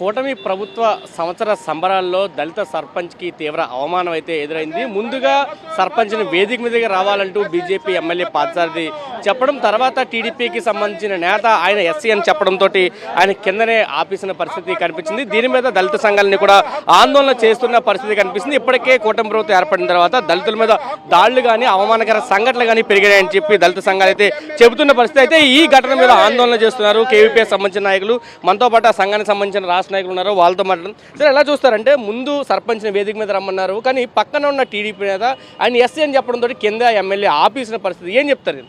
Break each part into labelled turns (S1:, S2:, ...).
S1: కూటమి ప్రభుత్వ సంవత్సర సంబరాల్లో దళిత సర్పంచ్కి తీవ్ర అవమానం అయితే ఎదురైంది. ముందుగా సర్పంచ్ని వేదిక మీదకి రావాలంటూ బీజేపీ ఎమ్మెల్యే పాదసారథి చెప్పడం, తర్వాత టీడీపీకి సంబంధించిన నేత ఆయన ఎస్సీ అని చెప్పడంతో ఆయన కిందనే ఆపేసిన పరిస్థితి కనిపించింది. దీని మీద దళిత సంఘాలని కూడా ఆందోళన చేస్తున్న పరిస్థితి కనిపిస్తుంది. ఇప్పటికే కూటమి ప్రభుత్వం ఏర్పడిన తర్వాత దళితుల మీద దాడులు కానీ అవమానకర సంఘటనలు కానీ పెరిగాయని చెప్పి దళిత సంఘాలు అయితే చెబుతున్న పరిస్థితి. అయితే ఈ ఘటన మీద ఆందోళన చేస్తున్నారు కేవీపీఎస్ సంబంధించిన నాయకులు. మనతో పాటు ఆ సంఘానికి సంబంధించిన రాష్ట్ర నాయకులు ఉన్నారు, వాళ్ళతో మాట్లాడడం. సరే, ఎలా చూస్తారంటే ముందు సర్పంచ్ని వేదిక మీద రమ్మన్నారు, కానీ పక్కన ఉన్న టీడీపీ నేత ఆయన ఎస్సీ అని చెప్పడంతో కింద ఎమ్మెల్యే ఆపేసిన పరిస్థితి. ఏం చెప్తారు?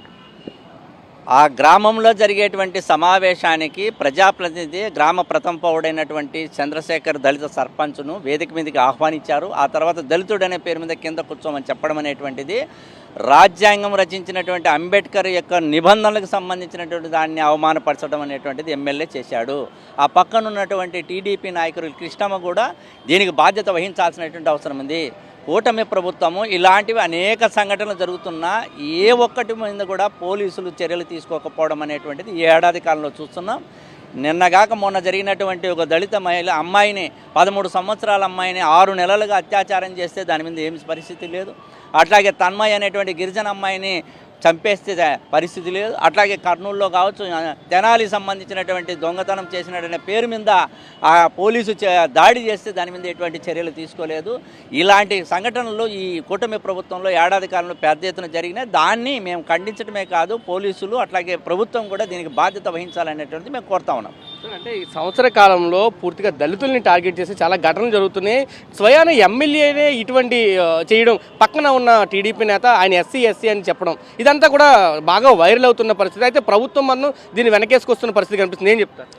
S2: ఆ గ్రామంలో జరిగేటువంటి సమావేశానికి ప్రజాప్రతినిధి గ్రామ ప్రథమ పౌరుడైనటువంటి చంద్రశేఖర్ దళిత సర్పంచ్ను వేదిక మీదకి ఆహ్వానించారు. ఆ తర్వాత దళితుడు అనే పేరు మీద కింద కూర్చోమని చెప్పడం అనేటువంటిది రాజ్యాంగం రచించినటువంటి అంబేద్కర్ యొక్క నిబంధనలకు సంబంధించినటువంటి దాన్ని అవమానపరచడం అనేటువంటిది ఎమ్మెల్యే చేశాడు. ఆ పక్కన ఉన్నటువంటి టీడీపీ నాయకులు కృష్ణమ్మ కూడా దీనికి బాధ్యత వహించాల్సినటువంటి అవసరం ఉంది. కూటమి ప్రభుత్వము ఇలాంటివి అనేక సంఘటనలు జరుగుతున్నా ఏ ఒక్కటి మీద కూడా పోలీసులు చర్యలు తీసుకోకపోవడం అనేటువంటిది ఈ ఏడాది కాలంలో చూస్తున్నాం. నిన్నగాక మొన్న జరిగినటువంటి ఒక దళిత మహిళ అమ్మాయిని 13 సంవత్సరాల అమ్మాయిని 6 నెలలుగా అత్యాచారం చేస్తే దాని మీద ఏమి పరిస్థితి లేదు. అట్లాగే తన్మయ్ అనేటువంటి గిరిజన అమ్మాయిని చంపేస్తే పరిస్థితి లేదు. అట్లాగే కర్నూలులో కావచ్చు, తెనాలి సంబంధించినటువంటి దొంగతనం చేసినటువంటి పేరు మీద ఆ పోలీసు దాడి చేస్తే దాని మీద ఎటువంటి చర్యలు తీసుకోలేదు. ఇలాంటి సంఘటనలు ఈ కూటమి ప్రభుత్వంలో ఏడాది కాలంలో పెద్ద ఎత్తున జరిగినాయి. దాన్ని మేము ఖండించడమే కాదు, పోలీసులు అట్లాగే ప్రభుత్వం కూడా దీనికి బాధ్యత వహించాలనేటువంటిది మేము కోరుతా ఉన్నాం.
S1: అంటే ఈ సంవత్సర కాలంలో పూర్తిగా దళితుల్ని టార్గెట్ చేసి చాలా ఘటనలు జరుగుతున్నాయి. స్వయాన ఎమ్మెల్యేనే ఇటువంటి చేయడం, పక్కన ఉన్న టీడీపీ నేత ఆయన ఎస్సీ అని చెప్పడం, ఇదంతా కూడా బాగా వైరల్ అవుతున్న పరిస్థితి. అయితే ప్రభుత్వం మనం దీన్ని వెనకేసుకొస్తున్న పరిస్థితి కనిపిస్తుంది. ఏం చెప్తారు?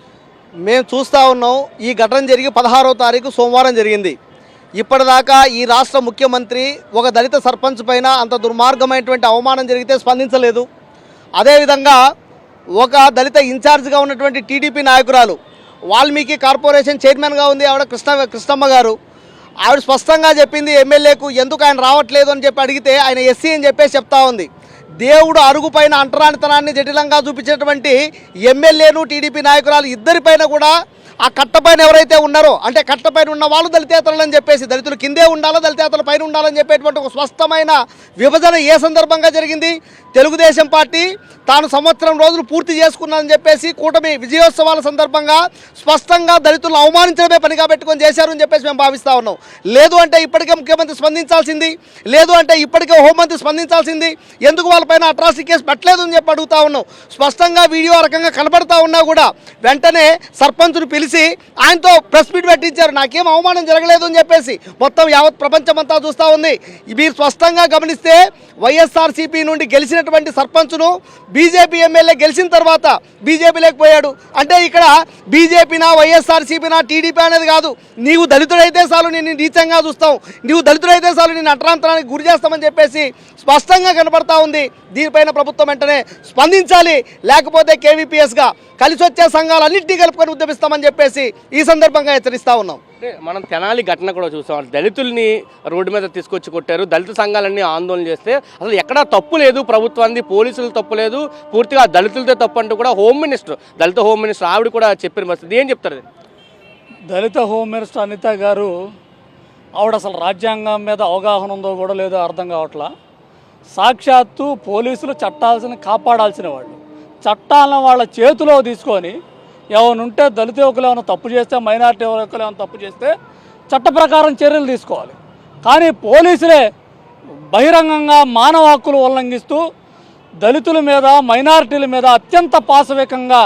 S3: మేము చూస్తూ ఉన్నాం. ఈ ఘటన జరిగి 16వ తారీఖు సోమవారం జరిగింది. ఇప్పటిదాకా ఈ రాష్ట్ర ముఖ్యమంత్రి ఒక దళిత సర్పంచ్ పైన అంత దుర్మార్గమైనటువంటి అవమానం జరిగితే స్పందించలేదు. అదేవిధంగా ఒక దళిత ఇన్ఛార్జ్గా ఉన్నటువంటి టీడీపీ నాయకురాలు, వాల్మీకి కార్పొరేషన్ చైర్మన్గా ఉంది ఆవిడ కృష్ణమ్మ గారు, ఆవిడ స్పష్టంగా చెప్పింది ఎమ్మెల్యేకు ఎందుకు ఆయన రావట్లేదు అని చెప్పి అడిగితే ఆయన ఎస్సీ అని చెప్పేసి చెప్తా ఉంది. దేవుడు అరుగుపైన అంటరానితనాన్ని జటిలంగా చూపించినటువంటి ఎమ్మెల్యేను టీడీపీ నాయకురాలు ఇద్దరిపైన కూడా ఆ కట్టపైన ఎవరైతే ఉన్నారో, అంటే కట్టపైన ఉన్న వాళ్ళు దళితేతరులు అని చెప్పేసి దళితులు కిందే ఉండాలో దళితేతరుల పైన ఉండాలని చెప్పేటువంటి ఒక స్పష్టమైన విభజన ఏ సందర్భంగా జరిగింది? తెలుగుదేశం పార్టీ తాను సంవత్సరం రోజులు పూర్తి చేసుకున్నానని చెప్పేసి కూటమి విజయోత్సవాల సందర్భంగా స్పష్టంగా దళితులను అవమానించడమే పనిగా పెట్టుకొని చేశారని చెప్పేసి మేము భావిస్తూ ఉన్నాం. లేదు అంటే ఇప్పటికే ముఖ్యమంత్రి స్పందించాల్సింది, లేదు అంటే ఇప్పటికే హోంమంత్రి స్పందించాల్సింది. ఎందుకు వాళ్ళపైన అట్రాసిటీ కేసు పెట్టలేదు అని చెప్పి అడుగుతా ఉన్నాం. స్పష్టంగా వీడియో రకంగా కనబడతా ఉన్నా కూడా వెంటనే సర్పంచును పిలిచి ఆయనతో ప్రెస్ మీట్ పెట్టించారు. నాకేం అవమానం జరగలేదు అని చెప్పేసి మొత్తం యావత్ ప్రపంచమంతా చూస్తూ ఉంది. మీరు స్పష్టంగా గమనిస్తే వైఎస్ఆర్సీపీ నుండి గెలిచినటువంటి సర్పంచును బీజేపీ ఎమ్మెల్యే గెలిచిన తర్వాత బీజేపీలోకి పోయాడు. అంటే ఇక్కడ బీజేపీనా వైఎస్ఆర్సీపీనా టీడీపీ అనేది కాదు. నీవు దళితుడైతే చాలు నేను నీచంగా చూస్తాం, నీవు దళితుడైతే చాలు నేను అట్రాంతరానికి గురి చేస్తామని చెప్పేసి స్పష్టంగా కనబడతా ఉంది. దీనిపైన ప్రభుత్వం వెంటనే స్పందించాలి, లేకపోతే కేవీపీఎస్గా కలిసి వచ్చే సంఘాలన్నింటినీ కలుపుకొని ఉద్యమిస్తామని చెప్పేసి ఈ సందర్భంగా హెచ్చరిస్తూ ఉన్నాం.
S1: అంటే మనం తెనాలి ఘటన కూడా చూసాం. దళితుల్ని రోడ్డు మీద తీసుకొచ్చి కొట్టారు. దళిత సంఘాలన్నీ ఆందోళన చేస్తే అసలు ఎక్కడా తప్పు లేదు ప్రభుత్వాన్ని, పోలీసులు తప్పు లేదు, పూర్తిగా దళితులతో తప్పు అంటూ కూడా దళిత హోమ్ మినిస్టర్ ఆవిడ కూడా చెప్పిన పరిస్థితి. ఏం చెప్తారు?
S4: దళిత హోమ్ మినిస్టర్ అనిత గారు ఆవిడ అసలు రాజ్యాంగం మీద అవగాహన ఉందో కూడా లేదో అర్థం కావట్లా. సాక్షాత్తు పోలీసులు చట్టాలను కాపాడాల్సిన వాళ్ళు, చట్టాలను వాళ్ళ చేతిలో తీసుకొని ఏమనుంటే దళిత యువకులు ఏమైనా తప్పు చేస్తే, మైనారిటీ యువకులు ఏమైనా తప్పు చేస్తే చట్ట ప్రకారం చర్యలు తీసుకోవాలి. కానీ పోలీసులే బహిరంగంగా మానవ హక్కులు ఉల్లంఘిస్తూ దళితుల మీద, మైనారిటీల మీద అత్యంత పాశవికంగా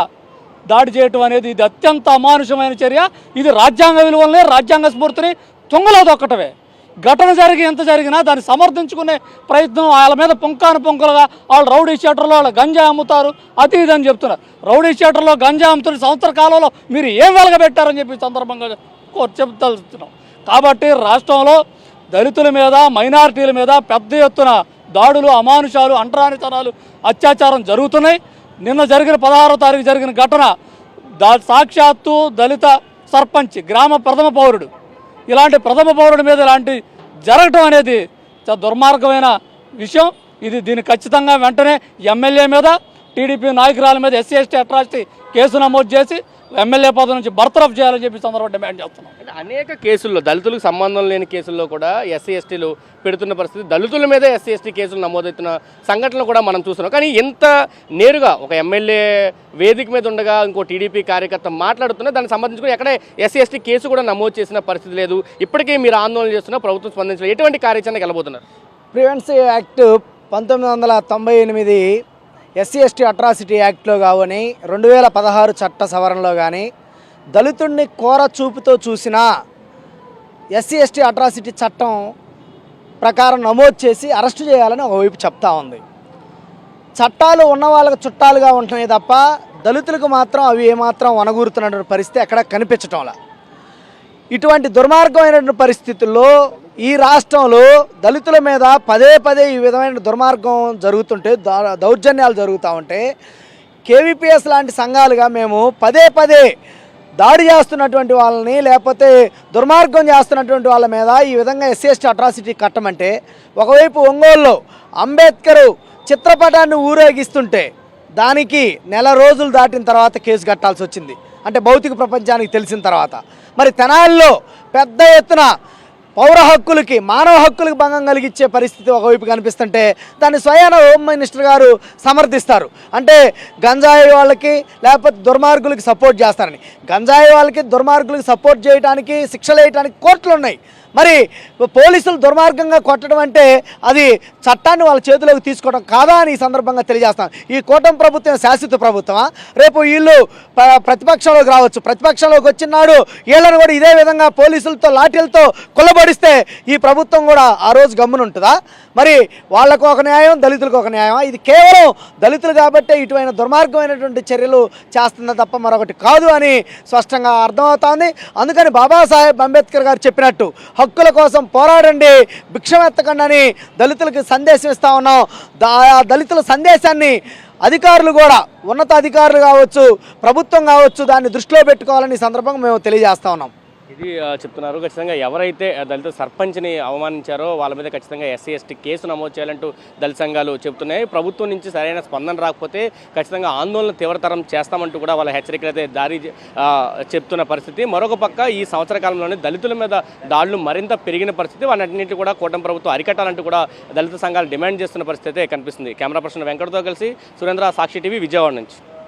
S4: దాడి చేయటం అనేది ఇది అత్యంత అమానుషమైన చర్య. ఇది రాజ్యాంగ విలువలనే, రాజ్యాంగ స్ఫూర్తిని తుంగలో దొక్కటమే. ఘటన జరిగి ఎంత జరిగినా దాన్ని సమర్థించుకునే ప్రయత్నం, వాళ్ళ మీద పొంకాలుగా వాళ్ళు రౌడీ షీటర్లో వాళ్ళు గంజా అమ్ముతారు, అది ఇదని చెప్తున్నారు. రౌడీ షీటర్లో గంజా అమ్ముతున్న సంవత్సర కాలంలో మీరు ఏం వెలగబెట్టారని చెప్పి సందర్భంగా చెప్తున్నాం. కాబట్టి రాష్ట్రంలో దళితుల మీద, మైనారిటీల మీద పెద్ద ఎత్తున దాడులు, అమానుషాలు, అంటరానితనాలు, అత్యాచారం జరుగుతున్నాయి. నిన్న జరిగిన 16వ తారీఖు జరిగిన ఘటన సాక్షాత్తు దళిత సర్పంచ్, గ్రామ ప్రథమ పౌరుడు, ఇలాంటి ప్రథమ పౌరుడి మీద ఇలాంటి జరగటం అనేది చాలా దుర్మార్గమైన విషయం. దీన్ని ఖచ్చితంగా వెంటనే ఎమ్మెల్యే మీద, టీడీపీ నాయకురాల మీద ఎస్సీ ఎస్టీ అట్రాసిటీ కేసు నమోదు చేసి ఎమ్మెల్యే పదవి నుంచి బర్తరఫ్ చేయాలని చెప్పి సందర్భంగా డిమాండ్ చేస్తున్నాం.
S1: అంటే అనేక కేసుల్లో దళితులకు సంబంధం లేని కేసుల్లో కూడా ఎస్సీ ఎస్టీలు పెడుతున్న పరిస్థితి, దళితుల మీద ఎస్సీ ఎస్టీ కేసులు నమోదవుతున్న సంఘటనలు కూడా మనం చూస్తున్నాం. కానీ ఎంత నేరుగా ఒక ఎమ్మెల్యే వేదిక మీద ఉండగా ఇంకో టీడీపీ కార్యకర్త మాట్లాడుతున్నా దానికి సంబంధించి ఎక్కడ ఎస్సీ ఎస్టీ కేసు కూడా నమోదు చేసిన పరిస్థితి లేదు. ఇప్పటికీ మీరు ఆందోళన చేస్తున్న ప్రభుత్వం స్పందించలేదు. ఎటువంటి కార్యాచరణకు వెళ్ళబోతున్నారు?
S3: Preventive act 1998 SC ST atrocity యాక్ట్లో కానీ 2016 చట్ట సవరణలో కానీ దళితుడిని కోర చూపుతో చూసిన ఎస్సీ ఎస్టీ అట్రాసిటీ చట్టం ప్రకారం నమోదు చేసి అరెస్టు చేయాలని ఒకవైపు చెప్తా ఉంది. చట్టాలు ఉన్న వాళ్ళకి చుట్టాలుగా ఉంటున్నాయి తప్ప దళితులకు మాత్రం అవి ఏమాత్రం వనగూరుతున్నటువంటి పరిస్థితి ఎక్కడ కనిపించటంలా. ఇటువంటి దుర్మార్గమైనటువంటి పరిస్థితుల్లో ఈ రాష్ట్రంలో దళితుల మీద పదే పదే ఈ విధమైన దుర్మార్గం జరుగుతుంటే, దౌర్జన్యాలు జరుగుతూ ఉంటే కేవీపీఎస్ లాంటి సంఘాలుగా మేము పదే పదే దాడి చేస్తున్నటువంటి వాళ్ళని లేకపోతే దుర్మార్గం చేస్తున్నటువంటి వాళ్ళ మీద ఈ విధంగా ఎస్సీ ఎస్టీ అట్రాసిటీ కట్టమంటే, ఒకవైపు ఒంగోలులో అంబేద్కర్ చిత్రపటాన్ని ఊరేగిస్తుంటే దానికి నెల రోజులు దాటిన తర్వాత కేసు కట్టాల్సి వచ్చింది, అంటే భౌతిక ప్రపంచానికి తెలిసిన తర్వాత. మరి తెనాలిలో పెద్ద ఎత్తున పౌర హక్కులకి, మానవ హక్కులకు భంగం కలిగించే పరిస్థితి ఒకవైపు కనిపిస్తుంటే దాన్ని స్వయాన హోమ్ మినిస్టర్ గారు సమర్థిస్తారు. అంటే గంజాయి వాళ్ళకి లేకపోతే దుర్మార్గులకి సపోర్ట్ చేస్తారని. గంజాయి వాళ్ళకి దుర్మార్గులకి సపోర్ట్ చేయడానికి, శిక్షలు వేయడానికి కోర్టులు ఉన్నాయి. మరి పోలీసులు దుర్మార్గంగా కొట్టడం అంటే అది చట్టాన్ని వాళ్ళ చేతిలోకి తీసుకోవడం కాదా అని ఈ సందర్భంగా తెలియజేస్తాం. ఈ కూటమి ప్రభుత్వం శాశ్వత ప్రభుత్వమా? రేపు వీళ్ళు ప్రతిపక్షంలోకి రావచ్చు, ప్రతిపక్షంలోకి వచ్చినాడు వీళ్ళని కూడా ఇదే విధంగా పోలీసులతో లాఠీలతో కుల్లబడిస్తే ఈ ప్రభుత్వం కూడా ఆ రోజు గమ్మునుంటుందా? మరి వాళ్ళకు ఒక న్యాయం, దళితులకు ఒక న్యాయమా? ఇది కేవలం దళితులు కాబట్టే ఇటువంటి దుర్మార్గమైనటువంటి చర్యలు చేస్తుందా తప్ప మరొకటి కాదు అని స్పష్టంగా అర్థమవుతోంది. అందుకని బాబాసాహెబ్ అంబేద్కర్ గారు చెప్పినట్టు హక్కుల కోసం పోరాడండి, భిక్షం ఎత్తకండి అని దళితులకు సందేశం ఇస్తా ఉన్నాం. దళితుల సందేశాన్ని అధికారులు కూడా, ఉన్నత అధికారులు కావచ్చు, ప్రభుత్వం కావచ్చు, దాన్ని దృష్టిలో పెట్టుకోవాలని ఈ సందర్భంగా మేము తెలియజేస్తా ఉన్నాం.
S1: ఇది చెప్తున్నారు. ఖచ్చితంగా ఎవరైతే దళిత సర్పంచ్ని అవమానించారో వాళ్ళ మీద ఖచ్చితంగా ఎస్సీ ఎస్టీ కేసు నమోదు చేయాలంటూ దళిత సంఘాలు చెబుతున్నాయి. ప్రభుత్వం నుంచి సరైన స్పందన రాకపోతే ఖచ్చితంగా ఆందోళన తీవ్రతరం చేస్తామంటూ కూడా వాళ్ళ హెచ్చరికలు అయితే చెప్తున్న పరిస్థితి. మరొక పక్క ఈ సంవత్సర కాలంలోనే దళితుల మీద దాడులు మరింత పెరిగిన పరిస్థితి. వాటన్నింటినీ కూడా కూటమి ప్రభుత్వం అరికట్టాలంటూ కూడా దళిత సంఘాలు డిమాండ్ చేస్తున్న పరిస్థితి అయితే కనిపిస్తుంది. కెమెరా పర్సన్ వెంకటతో కలిసి సురేంద్ర, సాక్షి టీవీ, విజయవాడ నుంచి.